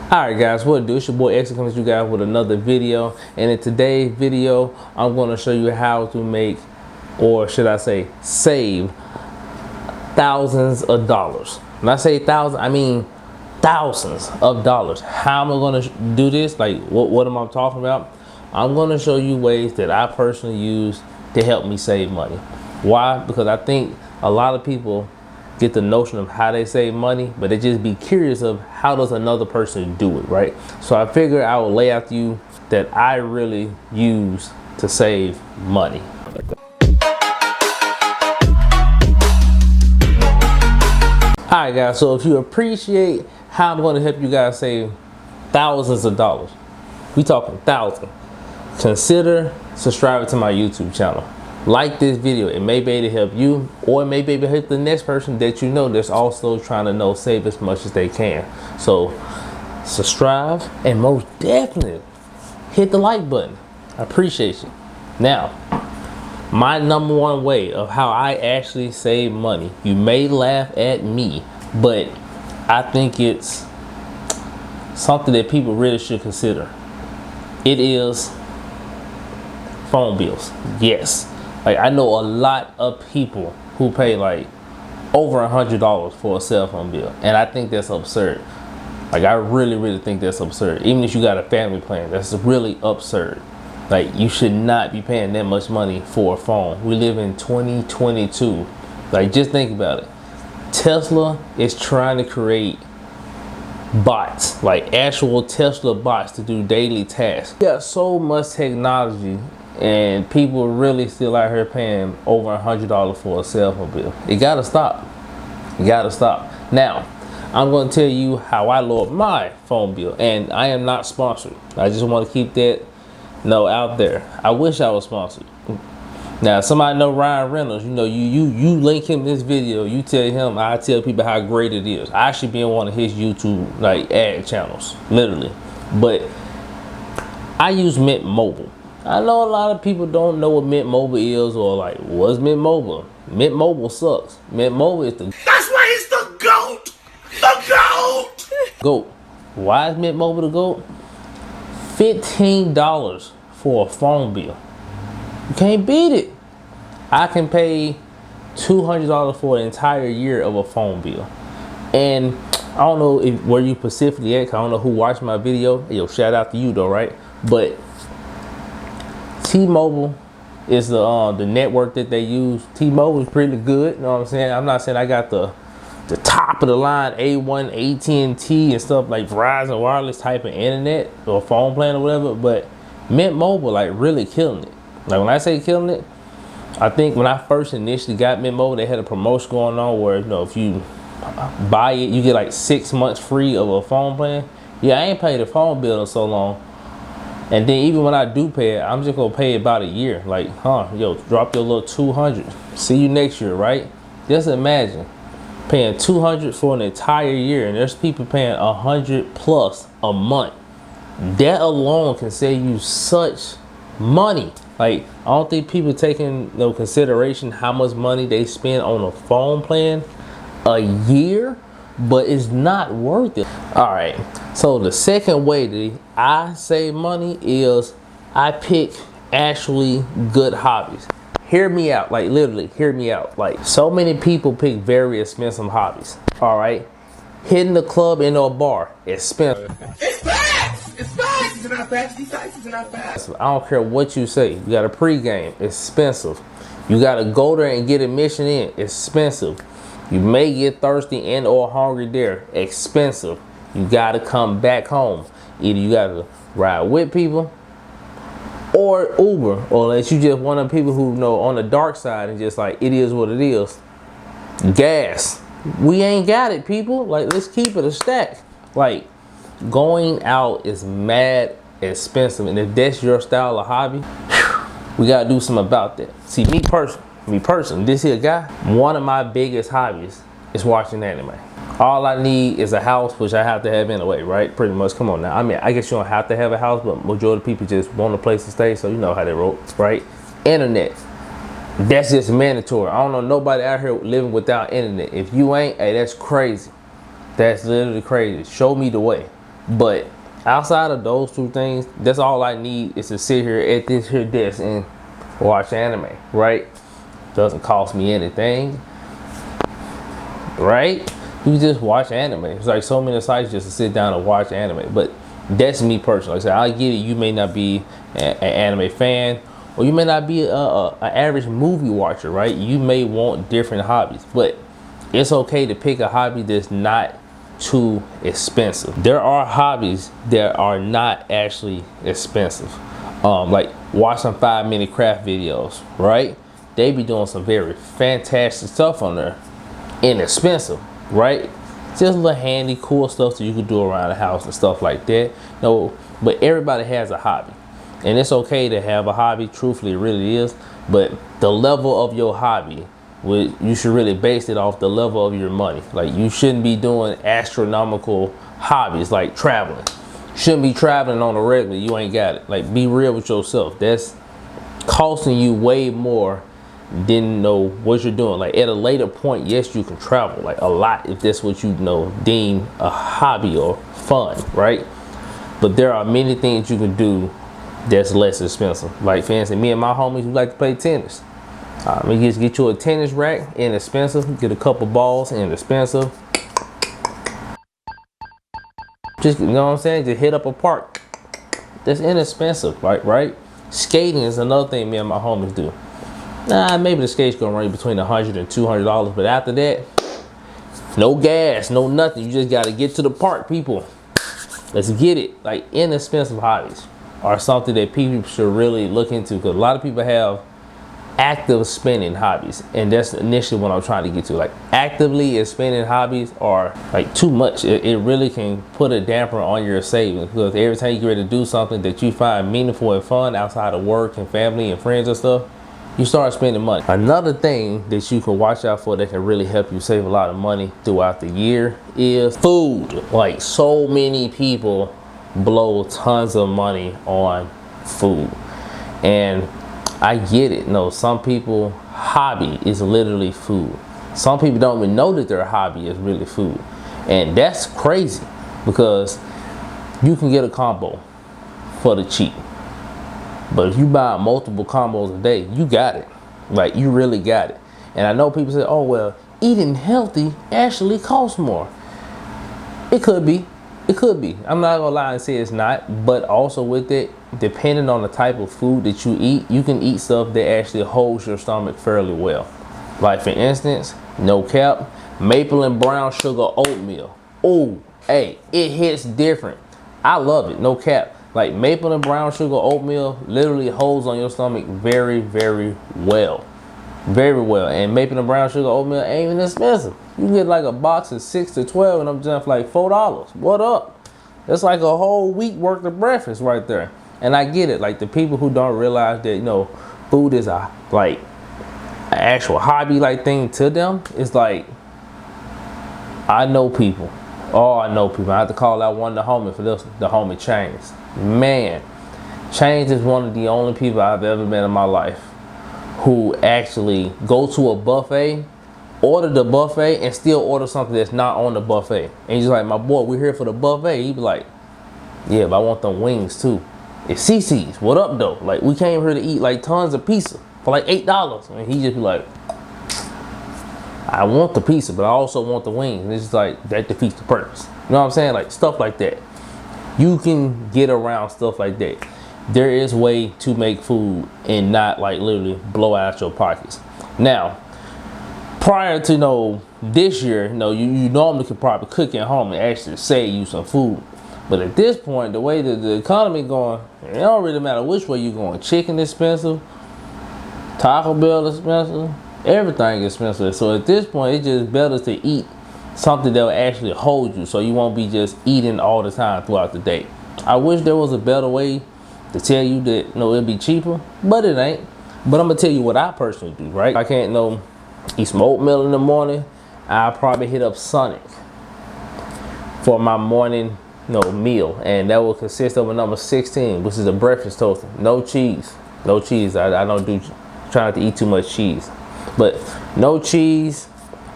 Alright guys, what it do? It's your boy X coming to you guys with another video. And in today's video, I'm going to show you how to make, or should I say, save thousands of dollars. When I say thousands, I mean thousands of dollars. How am I going to do this? Like, what am I talking about? I'm going to show you ways that I personally use to help me save money. Why? Because I think a lot of people get the notion of how they save money, but they just be curious of how does another person do it, right? So I figured I will lay out to you that I really use to save money. Alright guys, so if you appreciate how I'm going to help you guys save thousands of dollars, we talking thousands, consider subscribing to my YouTube channel. Like this video. It may be able to help you, or it may be able to help the next person that you know that's also trying to save as much as they can. So subscribe and most definitely hit the like button. I appreciate you. Now, my number one way of how I actually save money, you may laugh at me, but I think it's something that people really should consider. It is phone bills. Yes. Like, I know a lot of people who pay like over $100 for a cell phone bill, and I think that's absurd. Like, I really think that's absurd. Even if you got a family plan, that's really absurd. Like, you should not be paying that much money for a phone. We live in 2022. Like, just think about it. Tesla is trying to create bots, like actual Tesla bots, to do daily tasks. We got so much technology, and people really still out here paying over $100 for a cell phone bill. It gotta stop. It gotta stop. Now, I'm gonna tell you how I lowered my phone bill, and I am not sponsored. I just want to keep that out there. I wish I was sponsored. Now, somebody know Ryan Reynolds. You link him in this video. You tell him I tell people how great it is. I should be in one of his YouTube like ad channels, literally. But I use Mint Mobile. I know a lot of people don't know what Mint Mobile is, or like, what's Mint Mobile? Mint Mobile sucks. Mint Mobile is the... That's why he's the GOAT! The GOAT! GOAT. Why is Mint Mobile the GOAT? $15 for a phone bill. You can't beat it. I can pay $200 for an entire year of a phone bill. And I don't know where you specifically at, 'cause I don't know who watched my video. Yo, shout out to you though, right? But T-Mobile is the network that they use. T-Mobile is pretty good, you know what I'm saying? I'm not saying I got the top of the line A1, AT&T and stuff like Verizon wireless type of internet or phone plan or whatever, but Mint Mobile like really killing it. Like, when I say killing it, I think when I first initially got Mint Mobile, they had a promotion going on where, if you buy it, you get like 6 months free of a phone plan. Yeah, I ain't paid a phone bill in so long. And then even when I do pay it, I'm just gonna pay about a year. Like, yo, drop your little 200. See you next year, right? Just imagine paying 200 for an entire year, and there's people paying 100 plus a month. That alone can save you such money. Like, I don't think people taking consideration how much money they spend on a phone plan a year, but it's not worth it. All right, so the second way that I save money is I pick actually good hobbies. Hear me out, like literally hear me out. Like, so many people pick very expensive hobbies. All right, hitting the club in a bar, expensive. It's facts! It's facts! It's not facts. These facts are not facts. I don't care what you say. You got a pregame, expensive. You gotta go there and get admission in, expensive. You may get thirsty and or hungry there, expensive. You gotta come back home. Either you gotta ride with people or Uber, or unless you just one of the people who on the dark side and just like, it is what it is. Gas. We ain't got it, people. Like, let's keep it a stack. Like, going out is mad expensive, and if that's your style of hobby, we gotta do something about that. See, me personally, this here guy, one of my biggest hobbies is watching anime. All I need is a house, which I have to have anyway, right? Pretty much. Come on now. I mean, I guess you don't have to have a house, but majority of people just want a place to stay, so you know how they roll, right? Internet. That's just mandatory. I don't know nobody out here living without internet. If you ain't, hey, that's crazy. That's literally crazy. Show me the way. But outside of those two things, that's all I need is to sit here at this here desk and watch anime, right? Doesn't cost me anything, right? You just watch anime. It's like so many sites just to sit down and watch anime. But that's me personally. Like I said, I get it. You may not be an anime fan, or you may not be an average movie watcher, right? You may want different hobbies, but it's okay to pick a hobby that's not too expensive. There are hobbies that are not actually expensive. Like watch some 5-minute craft videos, right? They be doing some very fantastic stuff on there. Inexpensive, right? Just little handy, cool stuff that you can do around the house and stuff like that. No, but everybody has a hobby. And it's okay to have a hobby, truthfully, it really is. But the level of your hobby, you should really base it off the level of your money. Like, you shouldn't be doing astronomical hobbies like traveling. You shouldn't be traveling on a regular, you ain't got it. Like, be real with yourself. That's costing you way more than know what you're doing. Like, at a later point, yes, you can travel like a lot if that's what you deem a hobby or fun, right? But there are many things you can do that's less expensive. Like, for instance, me and my homies, we like to play tennis. We just get you a tennis rack, inexpensive. Get a couple balls, inexpensive. Just, you know what I'm saying? Just hit up a park. That's inexpensive, right? Skating is another thing me and my homies do. Maybe the skate's gonna run you between $100 and $200, but after that, no gas, no nothing. You just gotta get to the park, people. Let's get it. Like, inexpensive hobbies are something that people should really look into, because a lot of people have active spending hobbies, and that's initially what I'm trying to get to. Like, actively spending hobbies are like too much. It really can put a damper on your savings, because every time you get ready to do something that you find meaningful and fun outside of work and family and friends and stuff, you start spending money. Another thing that you can watch out for that can really help you save a lot of money throughout the year is food. Like, so many people blow tons of money on food, and I get it. No, some people hobby is literally food. Some people don't even know that their hobby is really food, and that's crazy, because you can get a combo for the cheap. But if you buy multiple combos a day, you got it. Like, you really got it. And I know people say, oh, well, eating healthy actually costs more. It could be. It could be. I'm not gonna lie and say it's not. But also with it, depending on the type of food that you eat, you can eat stuff that actually holds your stomach fairly well. Like, for instance, no cap, maple and brown sugar oatmeal. Oh, hey, it hits different. I love it, no cap. Like, maple and brown sugar oatmeal literally holds on your stomach very, very well. Very well. And maple and brown sugar oatmeal ain't even expensive. You can get like a box of 6 to 12 and I'm just like $4. What up? That's like a whole week worth of breakfast right there. And I get it. Like, the people who don't realize that, food is an actual hobby like thing to them, it's like, I know people. Oh, I know people. I have to call out one of the homies for this, the homie Chains. Man, Chains is one of the only people I've ever met in my life who actually go to a buffet, order the buffet, and still order something that's not on the buffet. And he's like, my boy, we're here for the buffet. He'd be like, yeah, but I want them wings too. It's CC's. What up, though? Like, we came here to eat like tons of pizza for like $8. And he just be like, I want the pizza, but I also want the wings. And it's just like, that defeats the purpose. You know what I'm saying? Like, stuff like that. You can get around stuff like that. There is a way to make food and not like literally blow out your pockets. Now, prior to this year, you normally could probably cook at home and actually save you some food. But at this point, the way that the economy going, it don't really matter which way you're going. Chicken expensive, Taco Bell expensive, everything expensive. So at this point, it's just better to eat something that will actually hold you, so you won't be just eating all the time throughout the day. I wish there was a better way to tell you that it'd be cheaper, but it ain't. But I'm gonna tell you what I personally do, right? I can't eat some oatmeal in the morning. I'll probably hit up Sonic for my morning meal, and that will consist of a number 16, which is a breakfast toaster. No cheese. I don't try not to eat too much cheese, but no cheese.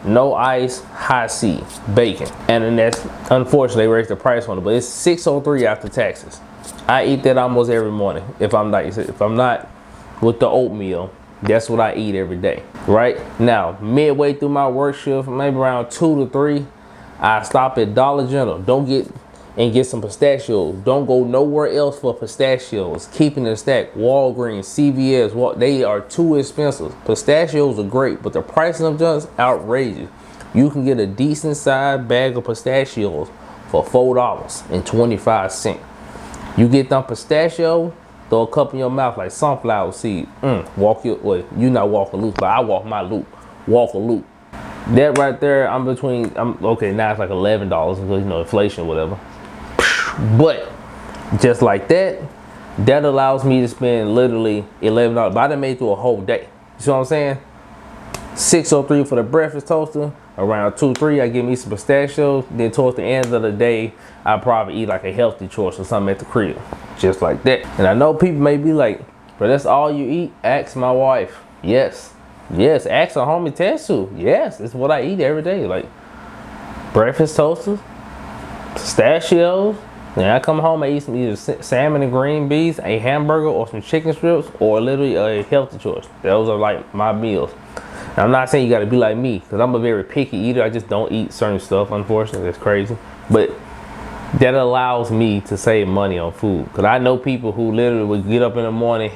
no ice, high C, bacon. And then that's, unfortunately, they raised the price on it, but it's $6.03 after taxes. I eat that almost every morning. If I'm not with the oatmeal, that's what I eat every day, right? Now, midway through my work shift, maybe around 2 to 3, I stop at Dollar General. Get some pistachios. Don't go nowhere else for pistachios. Keeping it stacked. Walgreens, CVS, they are too expensive. Pistachios are great, but the price of them just outrageous. You can get a decent sized bag of pistachios for $4.25. You get them pistachios, throw a cup in your mouth like sunflower seed. Walk your way. You not walk a loop, but I walk my loop. Walk a loop. That right there, okay, now it's like $11 because, you know, inflation, whatever. But just like that allows me to spend literally $11. But I done made it through a whole day. You see what I'm saying? $6.03 for the breakfast toaster. Around 2, 3, I get me some pistachios. Then towards the end of the day, I probably eat like a healthy choice or something at the crib. Just like that. And I know people may be like, but that's all you eat? Ask my wife. Yes. Yes, ask a homie Tetsu. Yes, it's what I eat every day. Like breakfast toasters, pistachios. Then I come home, I eat some either salmon and green beans, a hamburger, or some chicken strips, or literally a healthy choice. Those are like my meals. Now, I'm not saying you got to be like me, because I'm a very picky eater. I just don't eat certain stuff, unfortunately. That's crazy. But that allows me to save money on food. Because I know people who literally would get up in the morning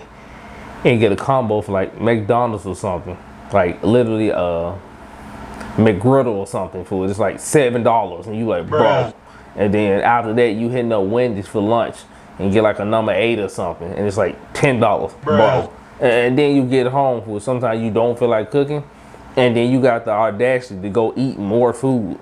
and get a combo for like McDonald's or something. Like literally McGriddle or something food. It's like $7. And you like, bro. And then after that, you hitting up Wendy's for lunch and get like a number 8 or something. And it's like $10, bro. And then you get home food. Sometimes you don't feel like cooking. And then you got the audacity to go eat more food.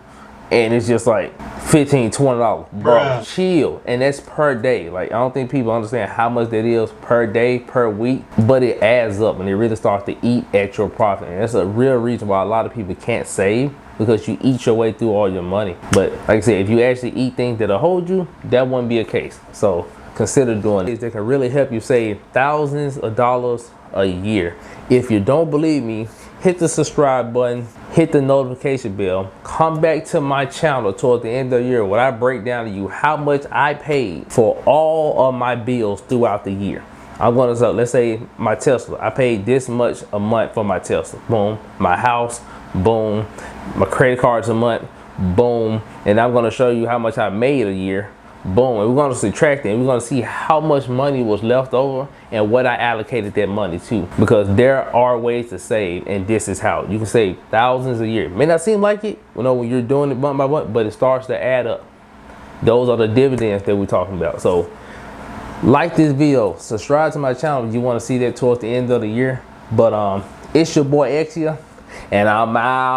And it's just like $15, $20. Bro, chill. And that's per day. Like, I don't think people understand how much that is per day, per week. But it adds up and it really starts to eat at your profit. And that's a real reason why a lot of people can't save. Because you eat your way through all your money. But like I said, if you actually eat things that'll hold you, that wouldn't be a case. So consider doing it. They can really help you save thousands of dollars a year. If you don't believe me, hit the subscribe button, hit the notification bell, come back to my channel toward the end of the year where I break down to you how much I paid for all of my bills throughout the year. I'm gonna say, let's say my Tesla, I paid this much a month for my Tesla, boom. My house, boom. My credit cards a month, boom. And I'm gonna show you how much I made a year, boom. And we're gonna subtract it and we're gonna see how much money was left over and what I allocated that money to. Because there are ways to save, and this is how. You can save thousands a year. It may not seem like it, you know, when you're doing it month by month, but it starts to add up. Those are the dividends that we're talking about. So like this video, subscribe to my channel if you want to see that towards the end of the year. But it's your boy Exia, and I'm out.